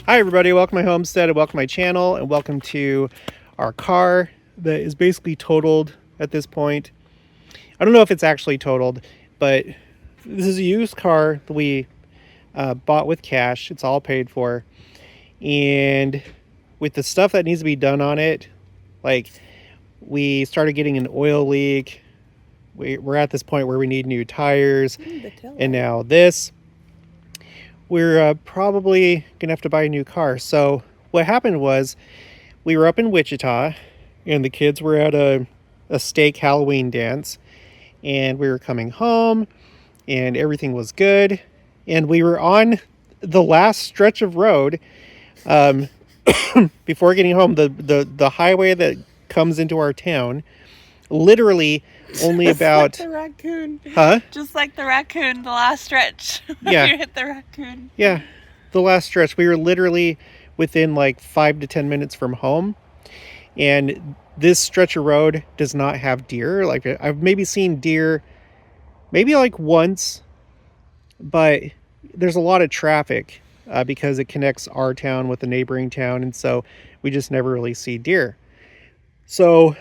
Hi everybody, welcome to my homestead and welcome to my channel and welcome to our car that is basically totaled at this point. I don't know if it's actually totaled, but this is a used car that we bought with cash. It's all paid for. And with the stuff that needs to be done on it, like we started getting an oil leak. We're at this point where we need new tires. And now this. We're probably gonna have to buy a new car. So what happened was we were up in Wichita and the kids were at a steak Halloween dance, and we were coming home and everything was good, and we were on the last stretch of road before getting home, the highway that comes into our town, literally only about like the raccoon. Huh? Just like the raccoon, the last stretch. Yeah. You hit the raccoon. Yeah. The last stretch. We were literally within like 5 to 10 minutes from home. And this stretch of road does not have deer. Like I've maybe seen deer maybe like once, but there's a lot of traffic because it connects our town with the neighboring town. And so we just never really see deer. So,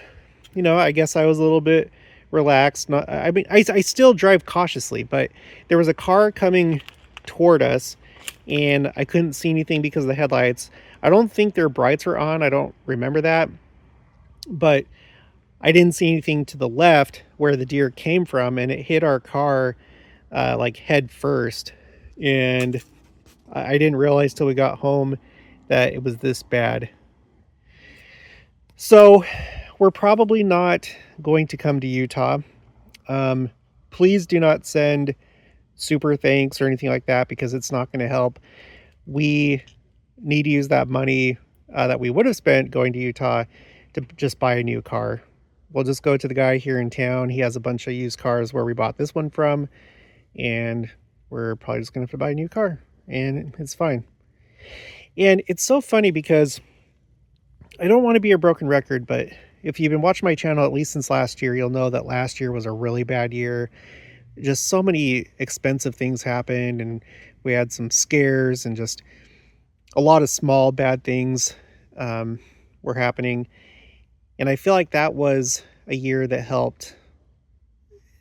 I guess I was a little bit relaxed. I still drive cautiously, but there was a car coming toward us and I couldn't see anything because of the headlights. I don't think their brights were on. I don't remember that, but I didn't see anything to the left where the deer came from, and it hit our car like head first. And I didn't realize till we got home that it was this bad. So we're probably not going to come to Utah. Please do not send super thanks or anything like that because it's not going to help. We need to use that money that we would have spent going to Utah to just buy a new car. We'll just go to the guy here in town. He has a bunch of used cars where we bought this one from, and we're probably just going to have to buy a new car, and it's fine. And it's so funny because I don't want to be a broken record, but if you've been watching my channel at least since last year, you'll know that last year was a really bad year. Just so many expensive things happened, and we had some scares and just a lot of small bad things were happening. And I feel like that was a year that helped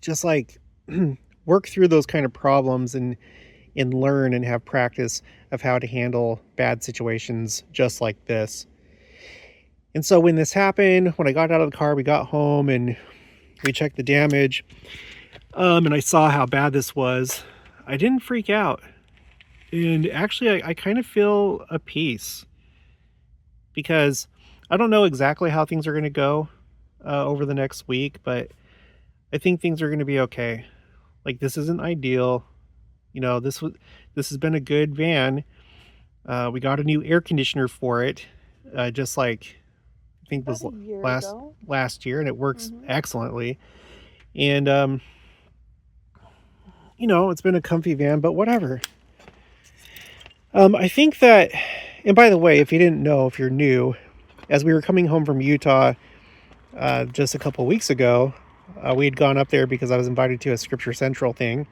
just like work through those kind of problems and learn and have practice of how to handle bad situations just like this. And so when this happened, when I got out of the car, we got home and we checked the damage. And I saw how bad this was. I didn't freak out. And actually, I kind of feel a peace. Because I don't know exactly how things are going to go over the next week, but I think things are going to be okay. Like, this isn't ideal. This has been a good van. We got a new air conditioner for it. Just like, I think it was last year, and it works excellently. And, it's been a comfy van, but whatever. I think that, and by the way, if you didn't know, if you're new, as we were coming home from Utah just a couple weeks ago, we had gone up there because I was invited to a Scripture Central thing.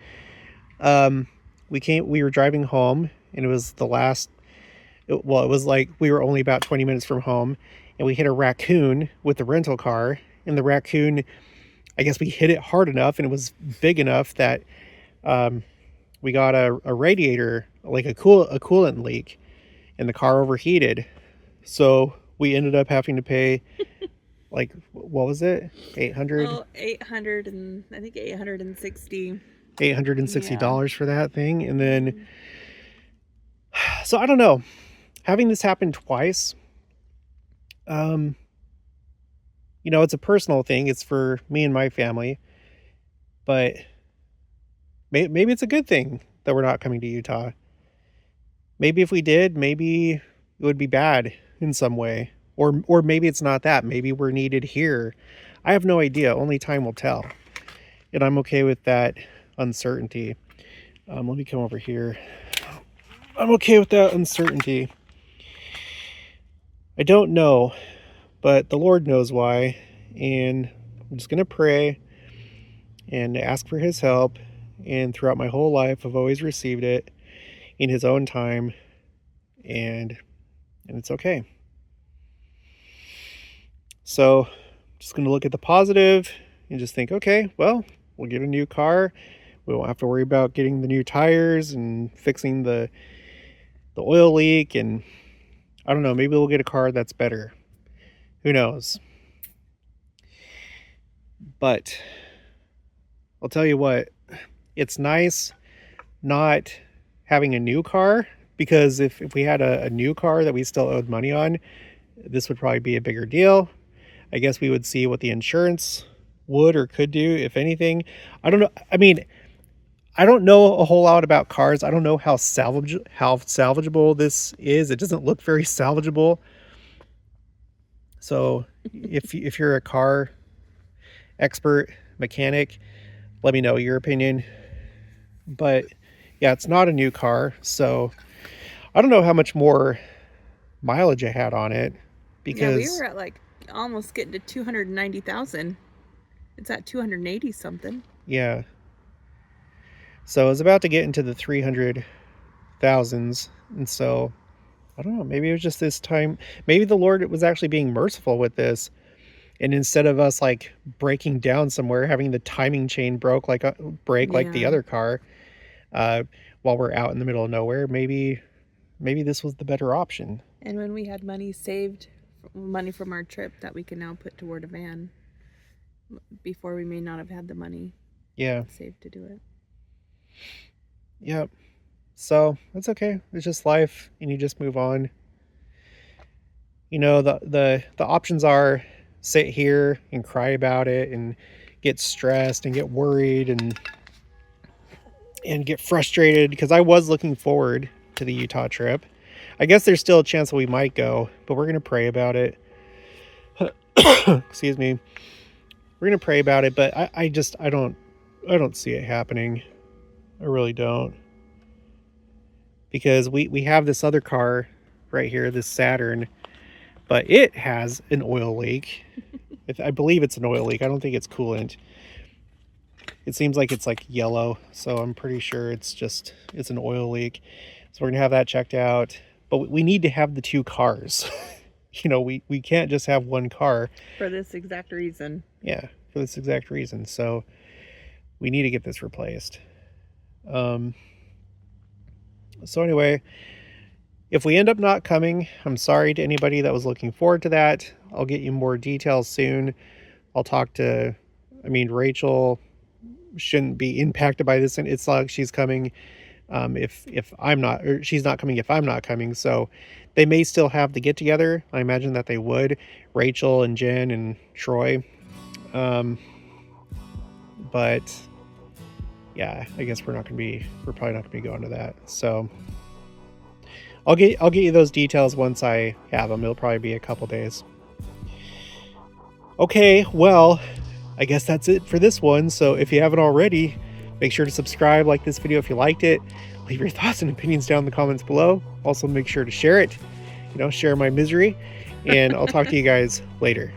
We were driving home, and it was it was like we were only about 20 minutes from home, and we hit a raccoon with the rental car, and the raccoon, I guess we hit it hard enough, and it was big enough that we got a radiator, like a coolant leak, and the car overheated. So we ended up having to pay like, what was it? 800? Oh, 800 and I think 860. $860 for that thing. And then, so I don't know, having this happen twice, it's a personal thing. It's for me and my family, but maybe it's a good thing that we're not coming to Utah. Maybe if we did, maybe it would be bad in some way. Or maybe it's not that. Maybe we're needed here. I have no idea. Only time will tell. And I'm okay with that uncertainty. Let me come over here. I'm okay with that uncertainty. I don't know, but the Lord knows why. And I'm just going to pray and ask for his help. And throughout my whole life, I've always received it in his own time. and it's okay. So just going to look at the positive and just think, okay, well, we'll get a new car. We won't have to worry about getting the new tires and fixing the oil leak, and I don't know, maybe we'll get a car that's better. Who knows? But I'll tell you what, it's nice not having a new car, because if we had a new car that we still owed money on, this would probably be a bigger deal. I guess we would see what the insurance would or could do, if anything. I don't know. I mean, I don't know a whole lot about cars. I don't know how salvageable this is. It doesn't look very salvageable. So if you're a car expert, mechanic, let me know your opinion. But yeah, it's not a new car, so I don't know how much more mileage I had on it, because yeah, we were at like almost getting to 290,000. It's at 280 something. Yeah. So I was about to get into the 300,000s, and so I don't know, maybe it was just this time, maybe the Lord was actually being merciful with this, and instead of us like breaking down somewhere, having the timing chain break like the other car, while we're out in the middle of nowhere, maybe this was the better option. And when we had money saved, money from our trip that we can now put toward a van, before we may not have had the money saved to do it. Yep. So it's okay. It's just life, and you just move on. You know, the options are sit here and cry about it and get stressed and get worried and get frustrated, because I was looking forward to the Utah trip. I guess there's still a chance that we might go, but we're going to pray about it. Excuse me. We're going to pray about it, but I don't see it happening. I really don't. Because we have this other car right here, this Saturn, but it has an oil leak. I believe it's an oil leak. I don't think it's coolant. It seems like it's like yellow, so I'm pretty sure it's an oil leak. So we're gonna have that checked out. But we need to have the two cars. You know, we can't just have one car. For this exact reason. Yeah, for this exact reason. So we need to get this replaced. So anyway, if we end up not coming, I'm sorry to anybody that was looking forward to that. I'll get you more details soon. I'll talk to, Rachel shouldn't be impacted by this, and it's not like she's coming if I'm not, or she's not coming if I'm not coming. So they may still have the get together. I imagine that they would, Rachel and Jen and Troy. But yeah, I guess we're probably not gonna be going to that. So I'll get you those details once I have them. It'll probably be a couple days. Okay, well, I guess that's it for this one. So if you haven't already, make sure to subscribe, like this video if you liked it. Leave your thoughts and opinions down in the comments below. Also, make sure to share it. Share my misery. And I'll talk to you guys later.